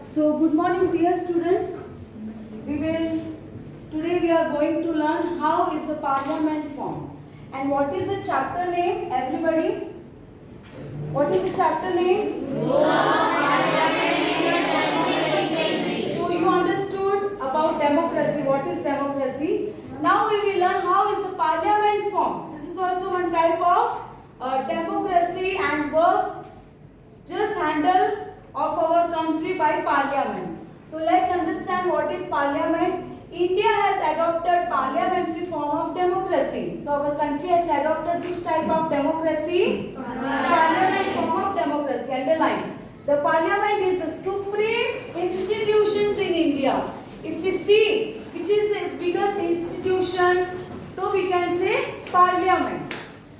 So good morning dear students. Today we are going to learn how is the parliament formed and what is the chapter name everybody? What is the chapter name? So you understood about democracy. What is democracy? Now we will learn how is the parliament formed. This is also one type of democracy and work just handle of our country by parliament. So let's understand what is parliament. India has adopted parliamentary form of democracy. So our country has adopted which type of democracy? Parliament form of democracy. Underline. The parliament is the supreme institutions in India. If we see which is the biggest institution, so we can say parliament.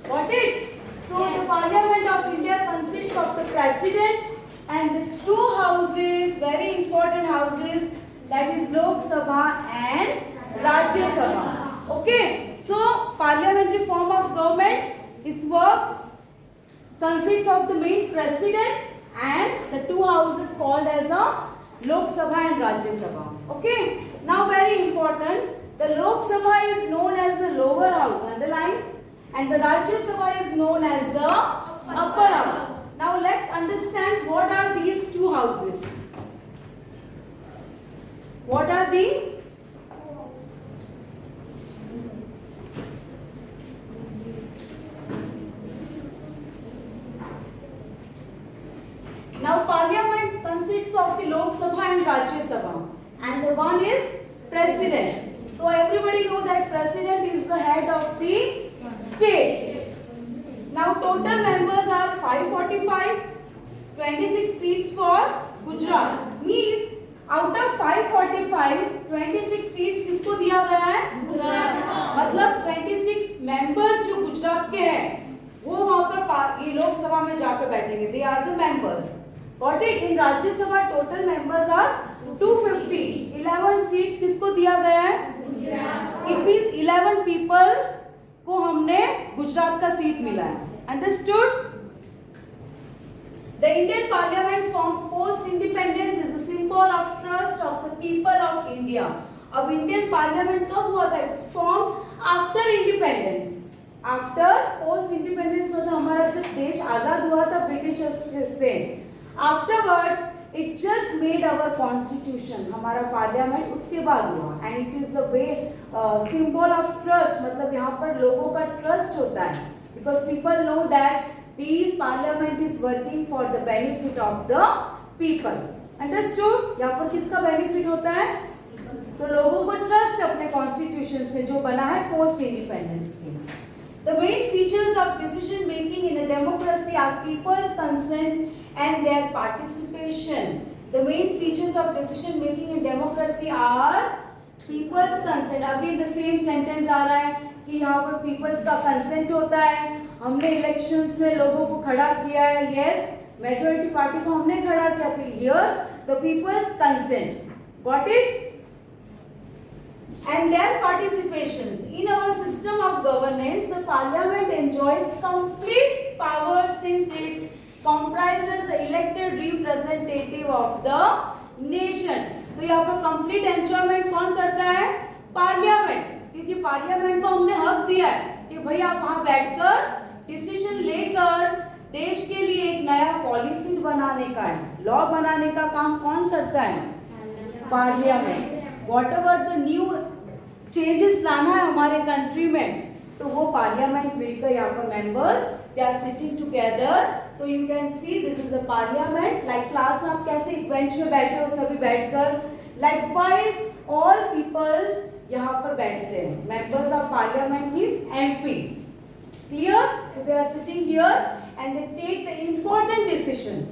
Got it? So the parliament of India consists of the president and the two houses, very important houses, that is Lok Sabha and Rajya Sabha. Okay, so parliamentary form of government is work consists of the main president and the two houses called as a Lok Sabha and Rajya Sabha. Okay, now very important, the Lok Sabha is known as the lower house, underline, and the Rajya Sabha is known as the upper house. Now let's understand what are these two houses. What are the? Now parliament consists of the Lok Sabha and Rajya Sabha, and the one is president. So everybody know that president is the head of the state. Now total members are 545, 26 seats for Gujarat. Means out of 545, 26 seats किसको दिया गया है? गुजरात. मतलब 26 members जो गुजरात के हैं, वो वहाँ पर ये लोक सभा में जाकर बैठेंगे. They are the members. Got it? In राज्य सभा total members are 250. 11 seats किसको दिया गया है? गुजरात. It means 11 people को हमने गुजरात का सीट मिला है. Understood? The Indian Parliament formed post independence is a symbol of trust of the people of India. अब Indian Parliament कब हुआ था? It's formed after independence. After post independence मतलब हमारा जब देश आजाद हुआ था ब्रिटिशर्स से. Afterwards it just made our constitution. हमारा पार्लियामेंट उसके बाद हुआ. And it is the way symbol of trust. मतलब यहाँ पर लोगों का trust होता है. Because people know that this parliament is working for the benefit of the people. Understood? यहाँ पर किसका benefit होता है? तो लोगों को trust अपने constitutions में जो बना है post independence के. The main features of decision making in a democracy are people's consent and their participation. The main features of decision making in democracy are people's consent. Again the same sentence आ रहा है कि यहाँ पर people's का consent होता है. हमने elections में लोगों को खड़ा किया है. Yes, majority party को हमने खड़ा किया. तो here the people's consent. Got it? And their participations. In our system of governance, the parliament enjoys complete power since it comprises the elected representative of the nation. तो यहाँ पर complete enjoyment कौन करता है? पार्लियामेंट. क्योंकि parliament को हमने हक दिया है कि भाई आप वहाँ बैठकर डिसीजन लेकर देश के लिए एक नया पॉलिसी बनाने का है, लॉ बनाने का काम कौन करता है? Parliament. Whatever the new changes लाना है हमारे कंट्री में, तो वो पार्लियामेंट मिलकर यहाँ पर members they are sitting together. तो you can see this is a parliament. Like class में आप कैसे एक बेंच में बैठे हो सभी बैठकर, लाइकवाइज ऑल पीपल्स यहाँ पर बैठते हैं. Members of parliament means MP. Clear? So they are sitting here and they take the important decision.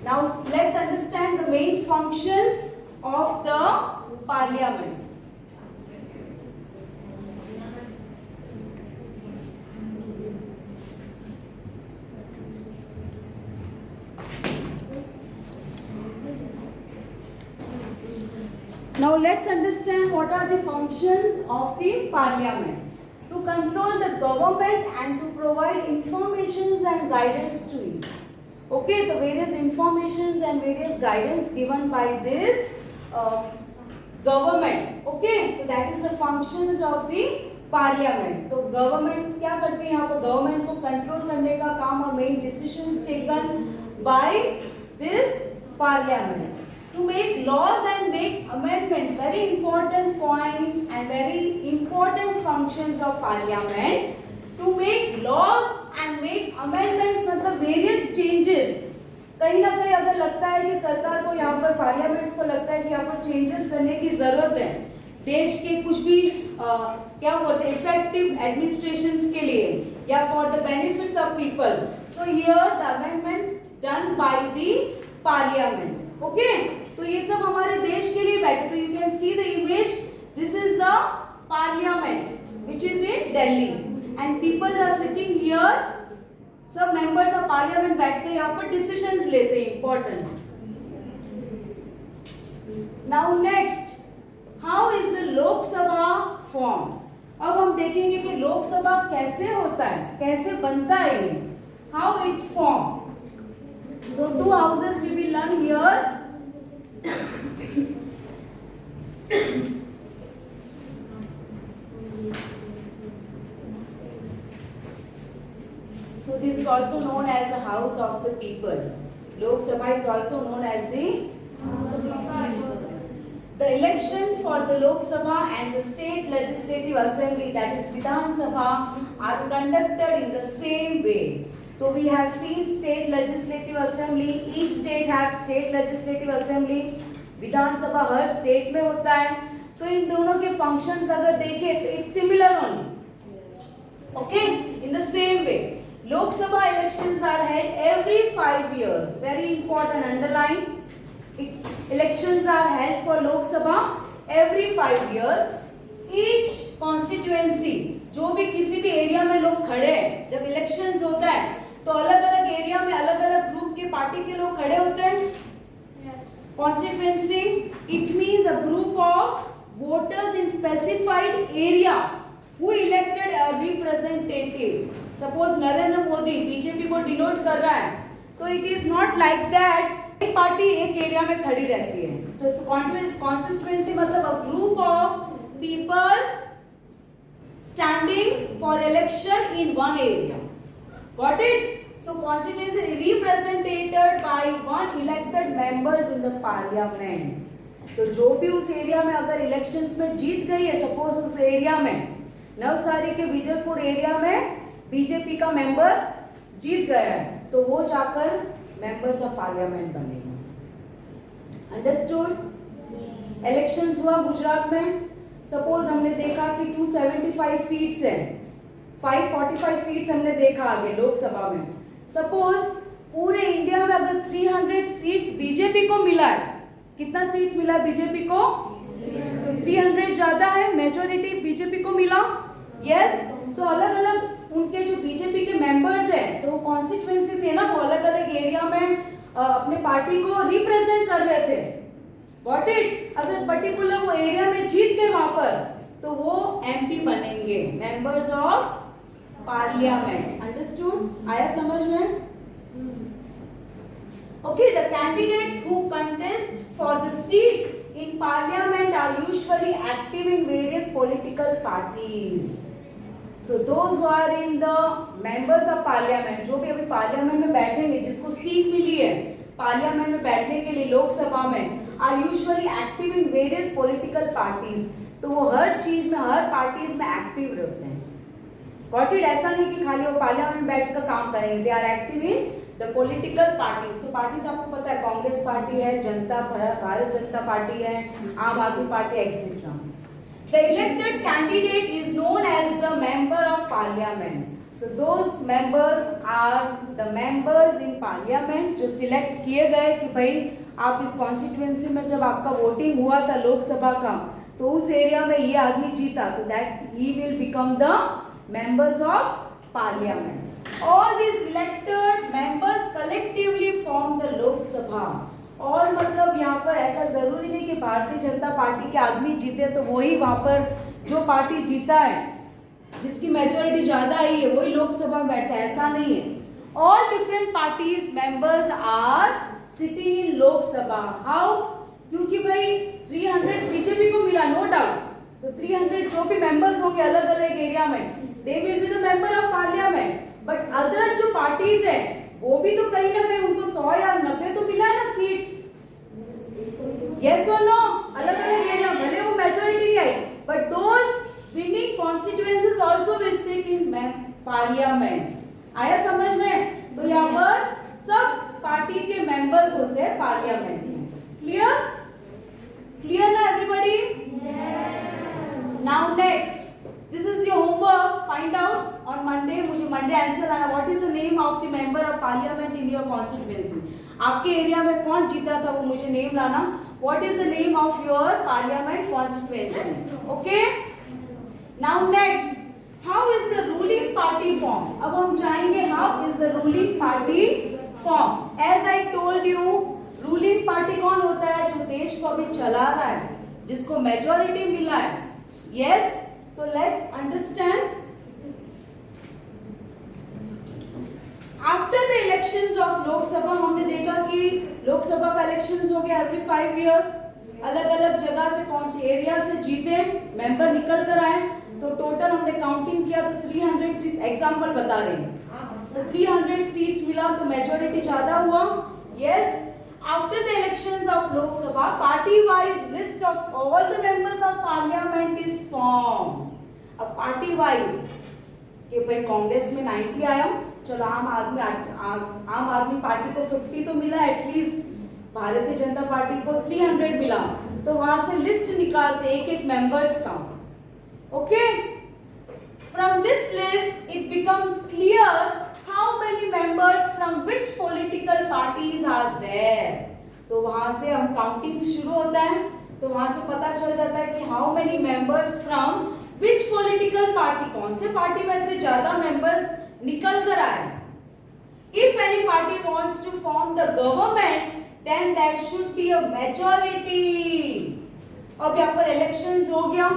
Now let's understand the main functions of the parliament. Now let's understand what are the functions of the parliament. To control the government and to provide informations and guidance to it. Okay, the various informations and various guidance given by this government. Okay, so that is the functions of the parliament. तो government क्या करती है यहाँ पर, government को control करने का काम और main decisions taken by this parliament to make laws and make amendments. Very important point and very important functions of parliament to make laws and make amendments, मतलब various changes. कहीं ना कहीं अगर लगता है कि सरकार को यहाँ पर पार्लियामेंट्स को लगता है कि यहाँ पर चेंजेस करने की जरूरत है देश के कुछ भी क्या बोलते हैं इफेक्टिव एडमिनिस्ट्रेशंस के लिए या for the benefits of people, so here the amendments done by the parliament. Okay, तो ये सब हमारे देश के लिए बैठे. तो you can see the image, this is the parliament which is in Delhi and people are sitting here. सब मेंबर्स ऑफ पार्लियामेंट बैठ के यहाँ पर डिसीजंस लेते हैं important. Now next, how is the Lok Sabha form. अब हम देखेंगे कि लोकसभा कैसे होता है, कैसे बनता है ये, how it form. So two houses we will learn here. So this is also known as the House of the People. Lok Sabha is also known as the elections for the Lok Sabha and the State Legislative Assembly, that is Vidhan Sabha, are conducted in the same way. So we have seen state legislative assembly, each state have state legislative assembly, Vidhan Sabha her state में होता है. तो इन दोनों के functions अगर देखें तो it's similar only. Okay, in the same way Lok Sabha elections are held every 5 years. Very important, underline. Elections are held for Lok Sabha every 5 years. Each constituency, जो भी किसी भी एरिया में लोग खड़े हैं, जब इलेक्शंस होता है तो अलग अलग एरिया में अलग अलग ग्रुप के पार्टी के लोग खड़े होते हैं. Constituency it means a group of voters in specified area who elected a representative. Suppose Narendra Modi BJP को डिनोट कर रहा है, तो it is not like that एक पार्टी एक एरिया में खड़ी रहती है. सो कॉन्स्टिट्यूएंसी मतलब a group of people standing for election in one area. Got it? So constituency is represented by one elected members in the parliament. तो जो भी उस एरिया में अगर इलेक्शंस में जीत गई है, सपोज उस एरिया में नवसारी के विजयपुर एरिया में बीजेपी का मेंबर जीत गया है, तो वो जाकर मेंबर्स ऑफ पार्लियामेंट बनेगा. अंडरस्टूड? इलेक्शंस हुआ गुजरात में, सपोज हमने देखा कि 275 सीट्स हैं, 545 सीट्स हमने देखा आगे लोकसभा में. सपोज पूरे इंडिया में अगर 300 सीट्स बीजेपी को मिला है, कितना सीट्स मिला है बीजेपी को? तो 300 ज्यादा है, मेजोरिटी बीजेपी को मिला. यस, तो अलग अलग उनके जो बीजेपी के मेंबर्स हैं, तो वो कॉन्स्टिट्यूएंसी थे ना, वो अलग अलग एरिया में अपने पार्टी को रिप्रेजेंट कर रहे थे. Got it? अगर पर्टिकुलर वो एरिया में जीत गए वहां पर, तो वो एमपी बनेंगे, मेंबर्स ऑफ पार्लियामेंट. अंडरस्टूड? आया समझ में? Okay, the candidates who contest for the seat in parliament are usually active in various political parties. So those who are in the members of parliament, जो भी अभी parliament में बैठेंगे, जिसको seat मिली है पार्लियामेंट में बैठने के लिए लोकसभा में, are usually active in various political parties. तो वो हर चीज में, हर पार्टीज में एक्टिव रहते हैं. Got it? ऐसा नहीं कि खाली वो पार्लियामेंट में बैठ कर काम करेंगे. They are active in the political parties. तो पार्टीज आपको पता है, कांग्रेस पार्टी है, भारत जनता पार्टी है, Aam Aadmi party etcetera. The elected candidate is known as the member of parliament. So those members are the members in parliament जो सिलेक्ट किए गए कि भाई आप इस कॉन्स्टिट्यूएंसी में जब आपका वोटिंग हुआ था लोकसभा का, तो उस एरिया में ये आदमी जीता, तो that he will become the members of parliament. All these elected members collectively form the Lok Sabha. और मतलब यहाँ पर ऐसा जरूरी नहीं कि भारतीय जनता पार्टी के आदमी जीते तो वही वहाँ पर जो पार्टी जीता है, जिसकी मेजोरिटी ज्यादा आई है, वही लोकसभा में बैठता है, ऐसा नहीं है. all different parties members are sitting in Lok Sabha. How? क्योंकि भाई 300 बीजेपी को मिला, नो डाउट, तो 300 जो भी मेंबर्स होंगे अलग अलग एरिया में, they will be the member of parliament. But other जो पार्टीज है वो भी तो कहीं ना कहीं उनको 100 या 90 तो मिला है ना सीट. यस और नो? अलग अलग एरिया, भले वो मेजोरिटी नहीं आई, but those winning constituencies also will sit in parliament. आया समझ में? तो यहाँ पर सब पार्टी के मेंबर्स होते हैं पार्लियामेंट में. क्लियर? क्लियर ना everybody? Now next, this is your homework. Find out on Monday, मुझे मंडे आंसर आना, what is the name of the member of parliament in your constituency. आपके एरिया में कौन जीता था वो मुझे नेम लाना. What is the name of your parliament constituency. Okay, now next, how is the ruling party form. अब हम जाएंगे how is the ruling party form. As I told you, ruling party कौन होता है? जो देश को अभी चला रहा है, जिसको मेजॉरिटी मिला है. Yes, so let's understand. After the elections of Lok Sabha, हमने देखा कि लोकसभा का इलेक्शंस हो गया एवरी 5 इयर्स. अलग अलग जगह से, कौन सी एरिया से जीते मेंबर निकल कर आए. तो टोटल हमने काउंटिंग किया तो 300 सीट्स, एग्जांपल बता रहे हैं, तो 300 सीट्स मिला, तो मेजॉरिटी ज्यादा हुआ. Yes, after the elections of Lok Sabha, party wise list of all the members of parliament is form. अब पार्टी वाइज कि भाई कांग्रेस में 90 आया, चलो आम आदमी पार्टी को 50 तो मिला एटलीस्ट, भारतीय जनता पार्टी को 300 मिला, तो वहां से लिस्ट निकालते एक एक मेंबर्स का. Okay, from this list it becomes clear how many members from which political parties are there. तो वहां से हम काउंटिंग शुरू होता है, तो वहां से पता चल जाता है कि how many members from which political party, कौन से पार्टी में से ज्यादा मेंबर्स निकल कर आए. If any party wants to form the government, then that should be a majority. अब यहाँ पर इलेक्शंस हो गया,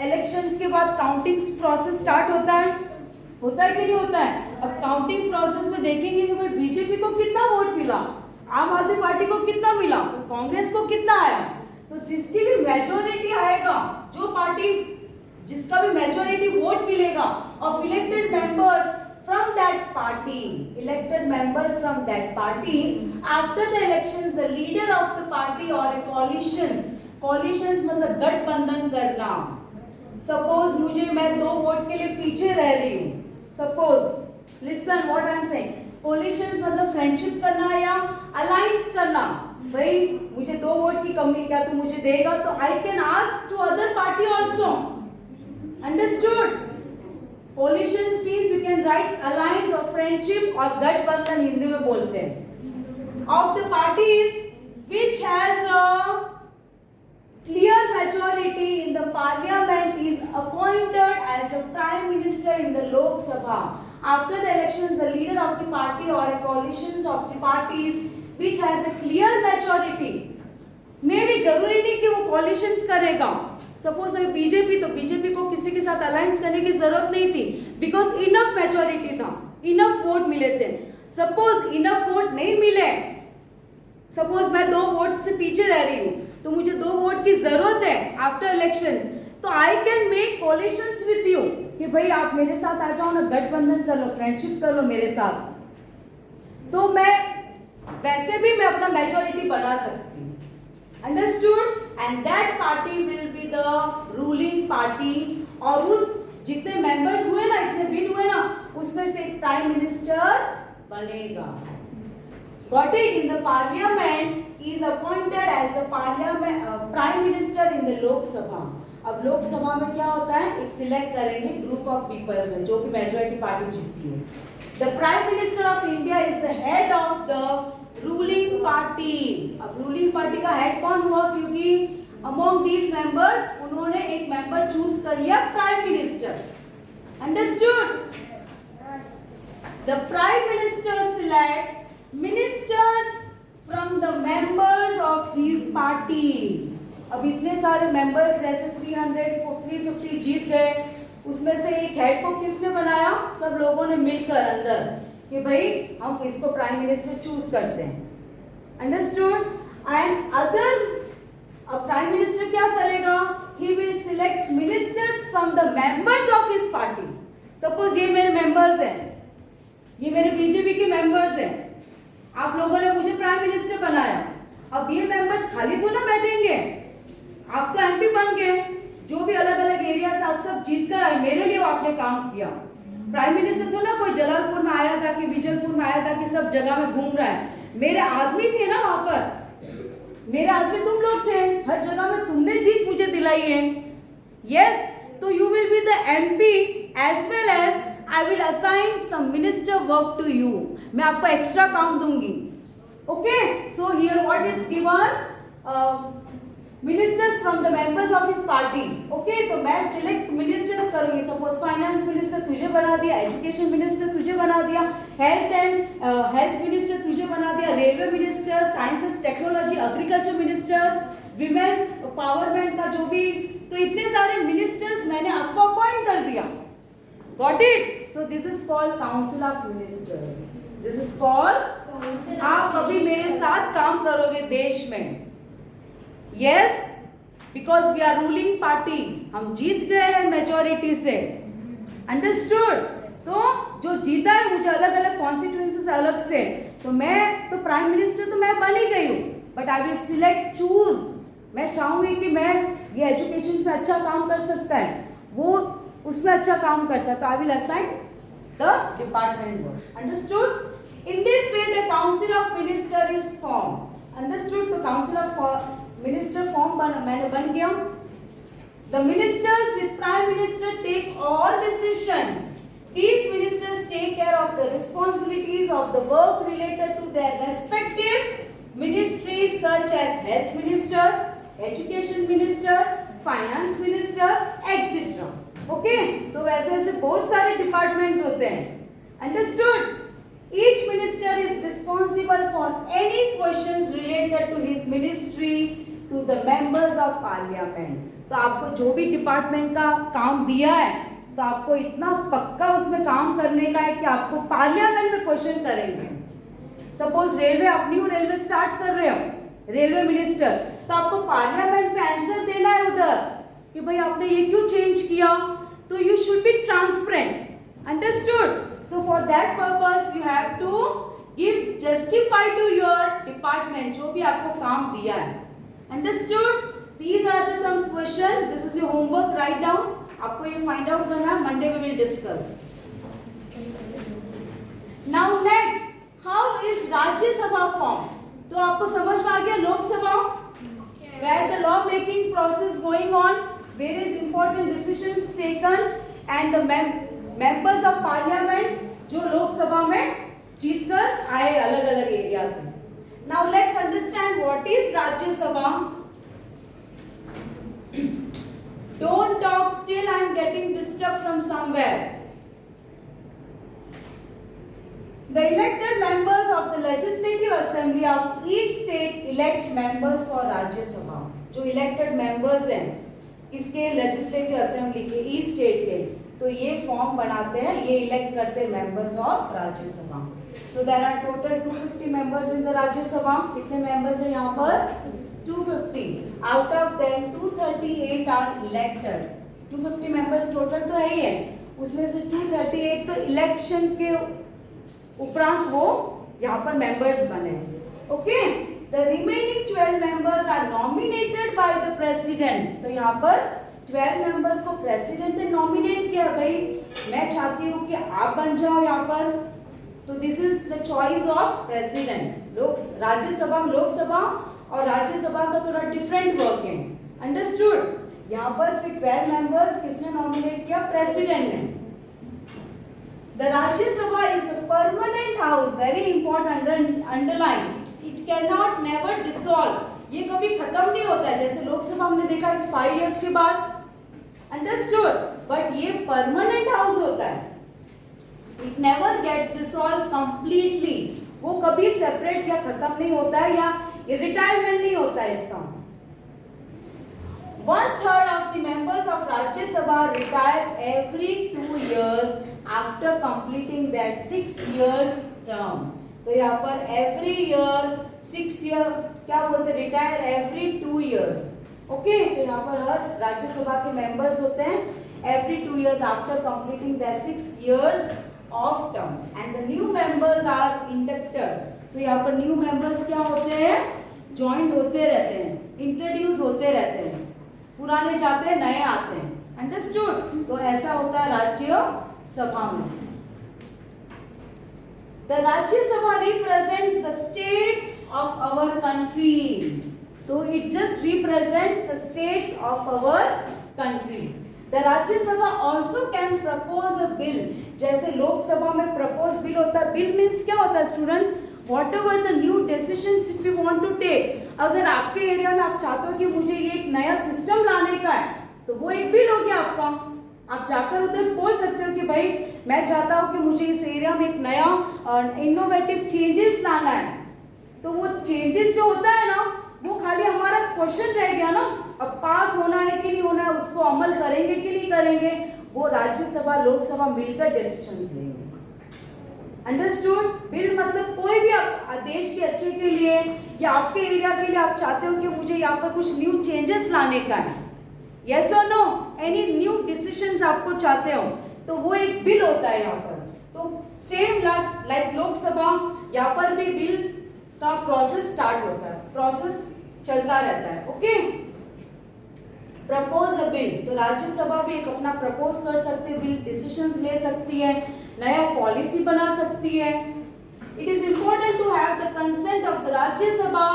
इलेक्शंस के बाद काउंटिंग प्रोसेस स्टार्ट होता है कि नहीं होता है. अब काउंटिंग प्रोसेस में देखेंगे कि भाई बीजेपी को कितना वोट मिला, आम आदमी पार्टी को कितना मिला, कांग्रेस को कितना आया. तो जिसकी भी मेजॉरिटी आएगा, जो पार्टी जिसका भी मेजॉरिटी वोट मिलेगा of elected members from that party, elected member from that party, after the elections the leader of the party or a coalitions मतलब गठबंधन करना. सपोज मैं 2 वोट के लिए पीछे रह रही हूँ, suppose listen what I am saying. Collisions मतलब फ्रेंडशिप करना या अलायंस करना. भाई मुझे 2 वोट की कमी, क्या तू मुझे देगा, तो I can ask to other party also. Understood? Coalitions means you can write alliance और फ्रेंडशिप, और गठबंधन हिंदी में बोलते हैं. Of the parties which has a clear majority in the parliament is appointed as a prime minister in the Lok Sabha. After the elections the leader of the party और a coalitions of the parties which has a clear majority, में भी जरूरी नहीं कि वो coalitions करेगा. Suppose अगर BJP, तो बीजेपी को किसी के साथ अलायंस करने की जरूरत नहीं थी, बिकॉज इनफ मेजॉरिटी था, इनफ वोट मिले थे. सपोज इनफ वोट नहीं मिले, सपोज मैं 2 वोट से पीछे रह रही हूँ, तो मुझे 2 वोट की जरूरत है आफ्टर इलेक्शंस, तो I can make collisions with you कि भाई आप मेरे साथ आ जाओ ना, गठबंधन कर लो, फ्रेंडशिप कर लो मेरे साथ. तो मैं वैसे भी मैं अपना मेजॉरिटी बना सकती हूँ. Understood? And that party will be the ruling party. और उस जितने मेंबर्स हुए ना, इतने विन हुए ना, उसमें से एक प्राइम मिनिस्टर बनेगा. Got it? In the parliament is appointed as a prime minister in the Lok Sabha. अब लोकसभा में क्या होता है, एक सिलेक्ट करेंगे ग्रुप ऑफ पीपल्स में, जो भी मेजॉरिटी पार्टी जीतती है. The prime minister of India is the head of the ruling party. अब रूलिंग पार्टी का हेड कौन हुआ, क्योंकि अमॉन्ग दीज मेंबर्स उन्होंने एक मेंबर चूज कर लिया prime minister. Understood? The prime minister selects ministers from the members of his party. अब इतने सारे मेंबर्स जैसे 350 जीत गए, उसमें से एक हेड को किसने बनाया, सब लोगों ने मिलकर अंदर कि भाई हम इसको प्राइम मिनिस्टर चूज करते हैं. Understood. And other prime minister क्या करेगा? He will select ministers from the members of his party. Suppose ये मेरे मेंबर्स हैं, ये मेरे बीजेपी के मेंबर्स हैं, आप लोगों ने मुझे प्राइम मिनिस्टर बनाया. अब ये मेंबर्स खाली तो ना बैठेंगे, आप तो एमपी बन गए, जो भी अलग अलग एरिया से आप सब जीत कर आए, मेरे लिए आपने काम किया. प्राइम मिनिस्टर तो ना कोई जलालपुर में आया था कि विजयपुर में आया था कि सब जगह में घूम रहा है. मेरे आदमी थे ना वहां पर, मेरे आदमी तुम लोग थे, हर जगह में तुमने जीत मुझे दिलाई है. यस, तो you will be the MP as well as I will assign some minister work to you. मैं आपको एक्स्ट्रा काम दूंगी. Okay, so here what is given? Ministers from the members of his party. Okay, तो मैं select ministers करूंगी. Suppose finance minister तुझे बना दिया, एजुकेशन मिनिस्टर तुझे बना दिया, हेल्थ मिनिस्टर तुझे बना दिया, railway minister, science and technology, agriculture minister, women empowerment का जो भी, तो इतने सारे मिनिस्टर्स मैंने आपको अपॉइंट कर दिया. Got it? So this is called council of ministers. This is called, आप अभी मेरे साथ काम करोगे देश में. Yes, because we are ruling party. हम जीत गए हैं मेजोरिटी से. Understood? तो जो जीता है मुझे अलग अलग कॉन्स्टिट्यूएंसी से अलग से, तो मैं तो प्राइम मिनिस्टर तो मैं बन ही गई हूँ, but I will select choose. मैं चाहूंगी कि मैं ये एजुकेशन में अच्छा काम कर सकता है, वो उसमें अच्छा काम करता है, तो I will assign the department work. Understood? In this way the council of minister is form. Understood? तो काउंसिल ऑफ मिनिस्टर फॉर्म मैंने बन गया. The ministers with prime minister take all decisions. These ministers take care of the responsibilities of the work related to their respective ministries such as health minister, education minister, finance minister, etc. Okay? तो वैसे ऐसे बहुत सारे departments होते हैं. Understood? Each minister is responsible for any questions related to his ministry to the members of parliament. तो आपको जो भी डिपार्टमेंट का काम दिया है, तो आपको इतना पक्का उसमें काम करने का है कि आपको पार्लियामेंट में क्वेश्चन करेंगे. सपोज रेलवे, आप न्यू रेलवे स्टार्ट कर रहे हो, रेलवे मिनिस्टर, तो आपको पार्लियामेंट में आंसर देना है उधर कि भाई आपने ये क्यों चेंज किया. तो you should be transparent. Understood? So for that purpose you have to give justify to your department जो भी आपको काम दिया है. Understood? These are the some question. This is your homework. Write down. आपको ये फाइंड आउट करना. Monday we will discuss. Now next, how is राज्य सभा form? तो आपको समझ में आ गया Lok Sabha, where the law making process going on, various important decisions taken, and the members of parliament जो लोकसभा में जीत कर आए अलग अलग एरिया से. Now let's understand what is राज्य सभा. Don't talk, still I am getting disturbed from somewhere. The elected members of the legislative assembly of each state elect members for Rajya Sabha. जो elected members हैं इसके legislative assembly के each state के, तो ये form बनाते हैं, ये elect करते हैं members of Rajya Sabha. So there are total 250 members in the Rajya Sabha. कितने members हैं यहाँ पर? 250. Out of them 238 are elected. 250 members total तो है ही है, उसमें से 238 तो इलेक्शन के उपरांत वो यहाँ पर members बने. Okay? The remaining 12 members are nominated by the president. तो यहाँ पर 12 members को president ने nominate किया. भाई मैं चाहती हूँ कि आप बन जाओ यहाँ पर, तो this is the choice of president. Rajya Sabha में लोकसभा और राज्यसभा का थोड़ा डिफरेंट वर्क है. अंडरस्टूड? यहाँ पर फिर 12 मेंबर्स किसने नॉमिनेट किया? प्रेसिडेंट ने. The Rajya Sabha is a permanent house. Very important, underline. It can not never dissolve. ये कभी खत्म नहीं होता है, जैसे लोकसभा हमने देखा 5 इयर्स के बाद. अंडरस्टूड? बट ये परमानेंट हाउस होता है. It never gets dissolve completely. वो कभी सेपरेट या खत्म नहीं होता है, या रिटायरमेंट नहीं होता है इसका. 1/3 of the members of Rajya Sabha retire every 2 years after completing that 6 years term. तो यहाँ पर एवरी ईयर 6 ईयर क्या बोलते हैं, रिटायर एवरी 2 years। ओके, तो यहाँ पर हर राज्यसभा के मेंबर्स होते हैं every 2 years after completing that 6 years of term and the new members are inducted. तो यहाँ पर न्यू मेंबर्स क्या होते हैं, ज्वाइंट होते रहते हैं, इंट्रोड्यूस होते रहते हैं, पुराने जाते हैं नए आते हैं। अंडरस्टूड? तो ऐसा होता है राज्यसभा में। The Rajya Sabha represents the states of our country. तो it just represents the states of our country. The Rajya Sabha also can propose a bill. जैसे लोकसभा में प्रपोज बिल होता है, बिल मीन्स क्या होता है students, whatever the new decisions if you want to take। अगर आपके एरिया में आप चाहते हो कि मुझे ये एक नया सिस्टम लाने का है, तो वो एक बिल हो गया आपका। आप जाकर उधर बोल सकते हो कि भाई मैं चाहता हूँ कि मुझे इस एरिया में एक नया इनोवेटिव चेंजेस लाना है। तो वो चेंजेस जो होता है ना, वो खाली हमारा क्वेश्चन रह गया ना, अब पास होना है कि नहीं होना है, उसको अमल करेंगे कि नहीं करेंगे, वो राज्यसभा लोकसभा मिलकर डिसीजंस लेंगे। अंडरस्टूड? बिल मतलब कोई भी आप देश के अच्छे के लिए या आपके एरिया के लिए आप चाहते हो कि मुझे यहाँ पर कुछ न्यू चेंजेस लाने का है, यस और नो, एनी न्यू डिसीजंस आपको चाहते हो, तो वो एक बिल होता है यहाँ पर। तो सेम लाइक लोकसभा, यहाँ पर भी बिल का प्रोसेस स्टार्ट होता है, प्रोसेस चलता रहता है। ओके, प्रपोज अ बिल, तो राज्यसभा भी एक अपना प्रपोज कर सकती है, बिल डिसीजंस ले सकती है, नया पॉलिसी बना सकती है। It is important to have the consent of the Rajya Sabha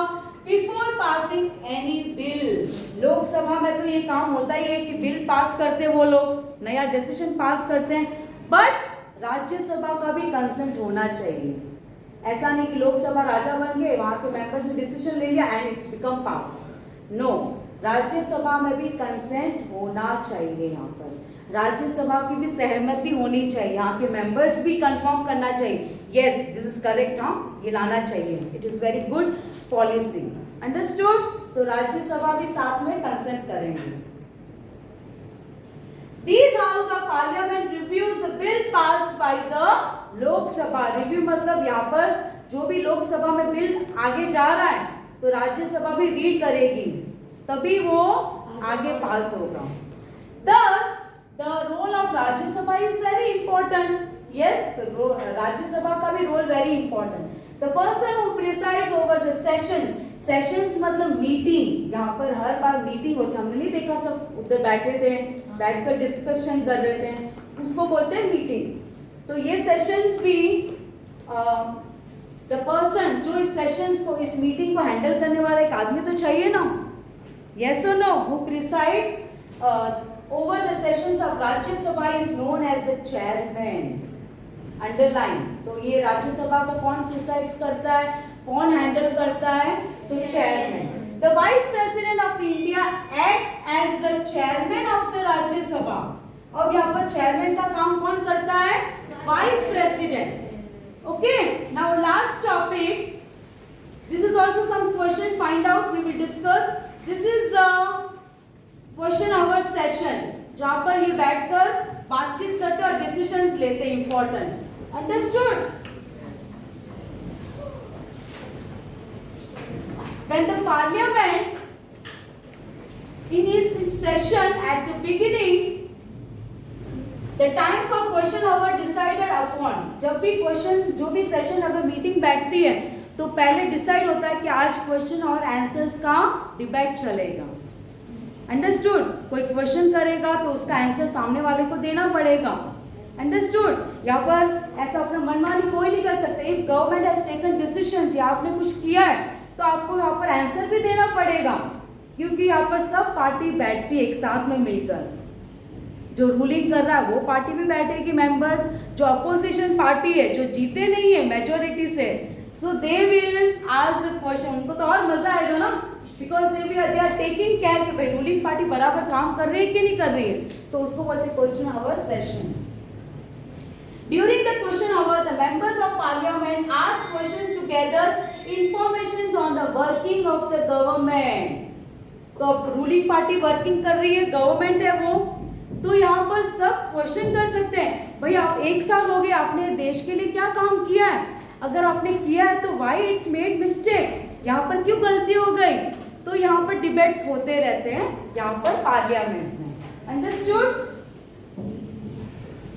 before passing any bill. Lok Sabha में तो ये काम होता ही है कि बिल पास करते हैं वो लोग, नया डिसीजन पास करते हैं, बट राज्यसभा का भी कंसेंट होना चाहिए। ऐसा नहीं कि लोकसभा राजा बन गए, वहां के मेंबर्स ने डिसीजन ले लिया and it's become pass. No, Rajya Sabha में भी कंसेंट होना चाहिए। यहाँ पर राज्यसभा की भी सहमति होनी चाहिए, यहाँ के मेंबर्स भी कंफर्म करना चाहिए, यस दिस इज करेक्ट, हाँ ये लाना चाहिए, it is very good policy. Understood? तो राज्यसभा भी साथ में कंसेंट करेंगे। This house of parliament reviews the bill passed by the Lok Sabha. Review मतलब यहाँ पर जो भी लोकसभा में बिल आगे जा रहा है, तो राज्यसभा भी रीड करेगी, तभी वो आगे पास होगा। Thus, the role of Rajya Sabha is very important. Yes, the Rajya Sabha का भी role very important. The person who presides over the sessions, sessions मतलब मीटिंग, यहाँ पर हर बार मीटिंग होती है, हमने नहीं देखा सब उधर बैठे थे, बैठकर डिस्कशन कर रहे थे, उसको बोलते हैं मीटिंग। तो ये सेशंस भी द पर्सन जो इस सेशंस को, इस मीटिंग को हैंडल करने वाला एक आदमी तो चाहिए ना, yes or no, who presides over the sessions of Rajya Sabha is known as the chairman. Underline, तो ये राज्यसभा को कौन प्रिसाइड्स करता है, कौन हैंडल करता है, तो chairman. The Vice President of India acts as the chairman of the Rajya Sabha। अब यहाँ पर चेयरमैन का काम कौन करता है, vice president. Okay, now last topic, this is also some question find out we will discuss। This is the question hour session, जहां पर ये बैठकर बातचीत करते और डिसीजंस लेते हैं, important. Understood? When the parliament in its session at the beginning, the time for question hour decided upon। जब भी क्वेश्चन, जो भी सेशन अगर मीटिंग बैठती है, तो पहले डिसाइड होता है कि आज क्वेश्चन और आंसर्स का डिबेट चलेगा। अंडरस्टूड? कोई क्वेश्चन करेगा तो उसका आंसर सामने वाले को देना पड़ेगा। अंडरस्टूड? यहाँ पर ऐसा अपना मनमानी कोई नहीं कर सकता। If government has taken decisions या आपने कुछ किया है, तो आपको यहाँ पर आंसर भी देना पड़ेगा, क्योंकि यहाँ पर सब पार्टी बैठती है एक साथ में मिलकर। जो रूलिंग कर रहा है वो पार्टी भी बैठेगी, मेंबर्स, जो अपोजिशन पार्टी है, जो जीते नहीं है मेजोरिटी से, so they will ask question. उनको तो और मजा आएगा ना, because they are taking care कि भाई रूलिंग पार्टी बराबर काम कर रही है कि नहीं कर रही है, तो उसको बोलते question hour session. During the question hour, the members of parliament ask questions to gather information on the working of the government। तो अब रूलिंग पार्टी वर्किंग कर रही है, गवर्नमेंट है वो, तो यहाँ पर सब क्वेश्चन कर सकते हैं, भाई आप 1 साल हो गए, आपने देश के लिए क्या काम किया है? अगर आपने किया है तो व्हाई इट्स मेड मिस्टेक, यहाँ पर क्यों गलती हो गई? तो यहाँ पर डिबेट्स होते रहते हैं यहाँ पर पार्लियामेंट में। Understood?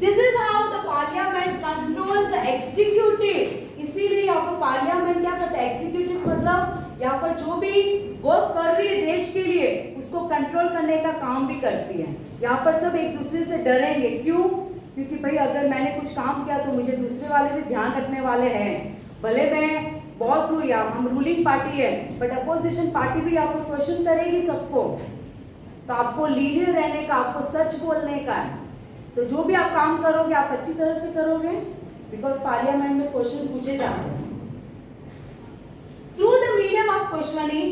This is how the parliament controls the executive. इसीलिए यहाँ पर पार्लियामेंट क्या करता है? एग्जीक्यूटिव मतलब यहाँ पर जो भी वर्क कर रही है देश के लिए उसको कंट्रोल करने का काम भी करती है। यहाँ पर सब एक दूसरे से डरेंगे, क्यों? क्योंकि भाई अगर मैंने कुछ काम किया तो मुझे दूसरे वाले भी ध्यान रखने वाले हैं। भले मैं बॉस हूँ या हम रूलिंग पार्टी है, बट अपोजिशन पार्टी भी आपको क्वेश्चन करेगी सबको। तो आपको लीडर रहने का, आपको सच बोलने का है। तो जो भी आप काम करोगे आप अच्छी तरह से करोगे, बिकॉज पार्लियामेंट में क्वेश्चन पूछे जाते हैं। Through the medium of questioning,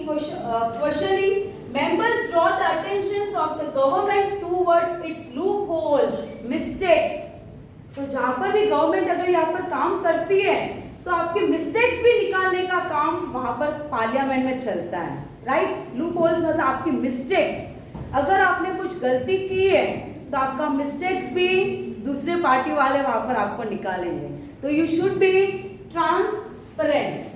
members draw the attentions of the government towards its loopholes, mistakes. तो जहाँ पर भी गवर्नमेंट अगर यहाँ पर काम करती है तो आपके मिस्टेक्स भी निकालने का काम वहाँ पर पार्लियामेंट में चलता है, राइट? लूपहोल्स मतलब आपकी मिस्टेक्स। अगर आपने कुछ गलती की है तो आपका मिस्टेक्स भी दूसरे पार्टी वाले वहाँ पर आपको निकालेंगे। तो you should be transparent.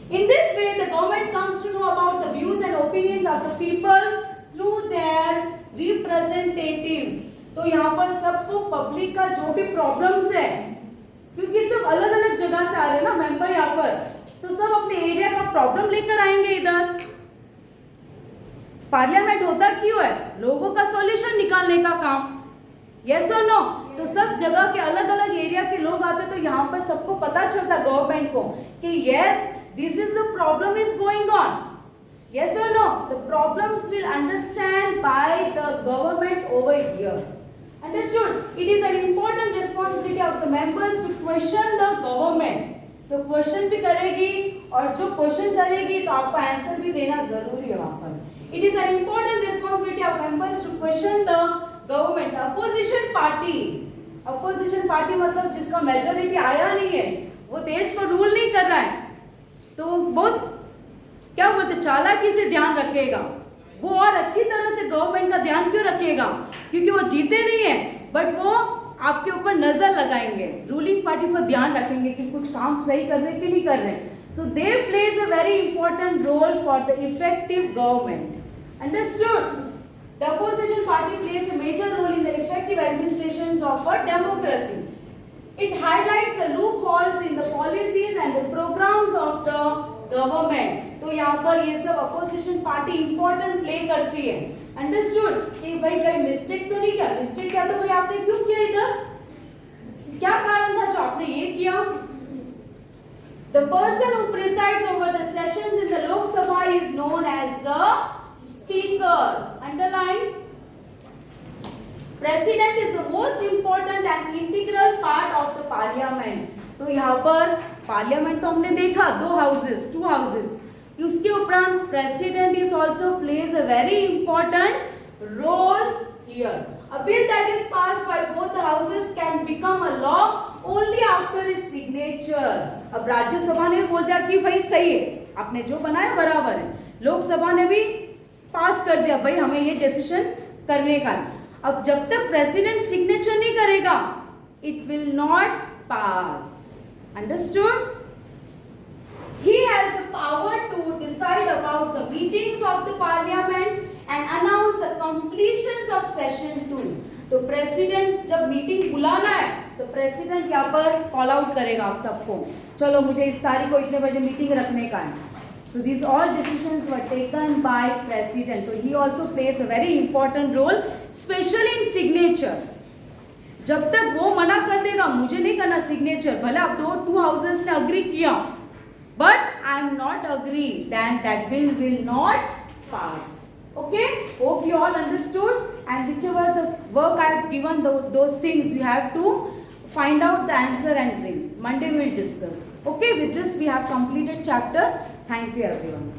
In this way, the government comes to know about the views and opinions of the people through their representatives. तो यहाँ पर सबको पब्लिक का जो भी प्रॉब्लम्स है, क्योंकि सब अलग अलग जगह से आ रहे हैं ना मेंबर यहाँ पर, तो सब अपने एरिया का प्रॉब्लम लेकर आएंगे इधर। पार्लियामेंट होता क्यों है? लोगों का सॉल्यूशन निकालने का काम। यस और नो? तो सब जगह के अलग अलग एरिया के लोग आते, तो यहाँ पर सबको पता चलता गवर्नमेंट को कि yes this is the problem is going on. Yes or no? The problems will understand by the government over here. Understood? It is an important responsibility of the members to question the government. तो question भी करेगी और जो question करेगी तो आपको answer भी देना जरूरी है वहाँ पर। It is an important responsibility of members to question the government. Opposition party. Opposition party मतलब जिसका मेजोरिटी आया नहीं है, वो देश को रूल नहीं कर रहा है, तो बहुत क्या बोलते चालाकी से ध्यान रखेगा वो, और अच्छी तरह से गवर्नमेंट का ध्यान क्यों रखेगा? क्योंकि वो जीते नहीं है, बट वो आपके ऊपर नजर लगाएंगे, रूलिंग पार्टी पर ध्यान रखेंगे कि कुछ काम सही कर रहे कि नहीं कर रहे। So they plays a very important role for the effective government. Understood? The opposition party plays a major role in the effective administration of a democracy. It highlights the loopholes in the policies and the programs of the government. तो यहाँ पर ये सब opposition party important play करती है। Understood? कि भाई कहीं मिस्टेक तो नहीं किया, मिस्टेक किया तो भाई आपने क्यों किया इधर, क्या कारण था जो आपने ये किया? The person who presides over the sessions in the Lok Sabha is known as the speaker. Underline. President is the most important and integral part of the parliament. तो यहाँ पर पार्लियामेंट तो हमने देखा टू हाउसेस, उसके उपरांत president is also plays a very important role here. A bill that is passed by both the houses can become a law only after its signature. अब राज्यसभा ने बोल दिया कि भाई सही है, आपने जो बनाया बराबर है, लोकसभा ने भी पास कर दिया भाई हमें ये डिसीजन करने का। अब जब तक प्रेसिडेंट सिग्नेचर नहीं करेगा it will not pass. Understood? He has the power to decide about the meetings of the parliament and announce the completions of session 2. तो प्रेसिडेंट जब मीटिंग बुलाना है तो प्रेसिडेंट यहाँ पर कॉल आउट करेगा आप सबको, चलो मुझे इस तारीख को इतने बजे मीटिंग रखने का है। So these all decisions were taken by president. So he also plays a very important role, especially in signature. जब तक वो मना कर देगा मुझे नहीं करना सिग्नेचर, भले आप टू हाउसेस ने अग्री किया, but I am not agree, then that bill will not pass. Okay? Hope you all understood. And whichever the work I have given, those things you have to find out the answer and bring. Monday we will discuss. Okay? With this we have completed chapter. Thank you everyone.